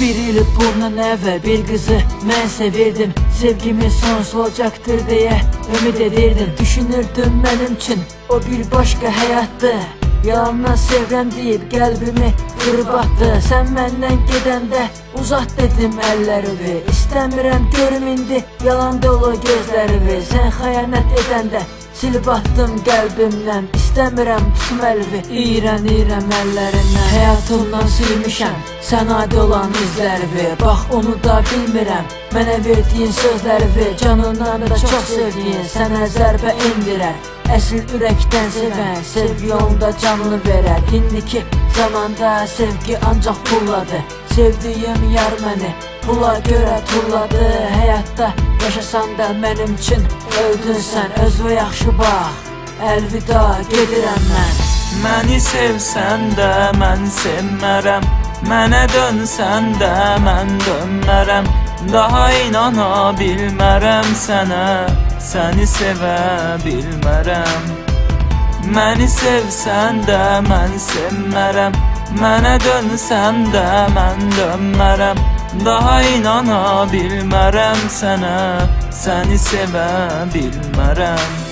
Bir il bundan əvvəl bir qızı mən sevirdim. Sevgimiz sonsuz olacaktır deyə ümid edirdim. Düşünürdüm mənim üçün o bir başqa həyatdır. Yalandan sevirəm deyib qəlbimi qırıb atdı. Sən məndən gedəndə uzat dedim əllərimi. İstəmirəm görüm indi yalan dolu gözlərimi. Sən xəyanət edəndə silib attım qəlbimdən. İstəmirəm tutum əlvi, iyrənirəm əllərindən. Həyatımdan silmişəm sən adi olan izlərvi. Bax onu da bilmirəm, mənə verdiyin sözlərvi. Canından da çox sevdiyin sənə zərbə endirər. Əsl ürəkdən sevən sevgi yolunda canını verər. İndiki zamanda sevgi ancaq pulladır. Sevdiyim yar məni pula görə tulladı. Həyatda yaşasan da mənim üçün öldün sən. Özünə yaxşı bax, əlvida gedirəm mən. Məni sevsən də mən sevmərəm, mənə dönsən də mən dönmərəm. Daha inana bilmərəm sənə, səni sevə bilmərəm. Məni sevsən də mən sevmərəm, mənə dönsən də mən dönmərəm. Daha inana bilmərəm sənə, səni sevə bilmərəm.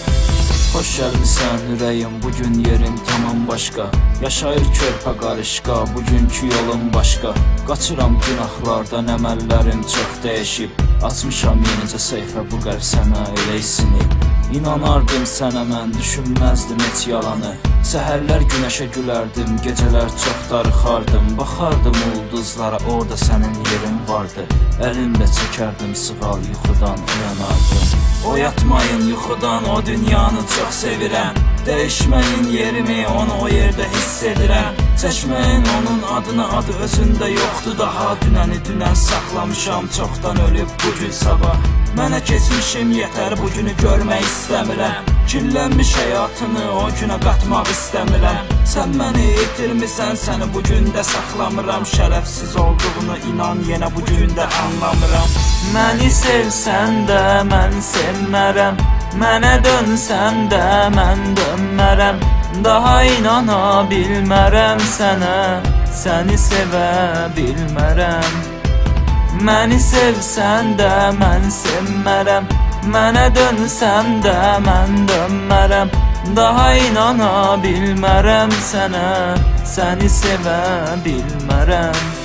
Hoş gəlmisən ürəyim, bugün yerin tamam başqa. Yaşayır körpə qarışqa, bugünkü yolum başqa. Qaçıram günahlardan, əməllərim çox dəyişib. Açmışam yenicə səhifə, bu qəlb sənə elə isinib. İnanardım sənə mən, düşünməzdim heç yalanı. Səhərlər günəşə gülərdim, gecələr çox darıxardım. Baxardım ulduzlara, orada sənin yerin vardı. Əlimlə çəkərdim sığal, yuxudan oyanardım. Oyatmayın yuxudan, o dünyanı çox sevirəm. Dəyişməyin yerimi, onu o yerdə hiss edirəm. Çəkməyin onun adını, adı özündə yoxdur daha. Dünəni dünən saxlamışam, çoxdan ölüb bugün sabah. Mənə keçmişim yetər, bugünü görmək istəmirəm. Kirlənmiş həyatını o günə qatmaq istəmirəm. Sən məni itirmisən, səni bugün də saxlamıram. Şərəfsiz olduğunu inan, yenə bugün də anlamıram. Məni sevsən də mən sevmərəm, mənə dönsən də mən dönmərəm. Daha inana bilmərəm sənə, səni sevə bilmərəm. Məni sevsən də mən sevmərəm, mənə dönsən də mən dönmərəm. Daha inana bilmərəm sənə, səni sevə bilmərəm.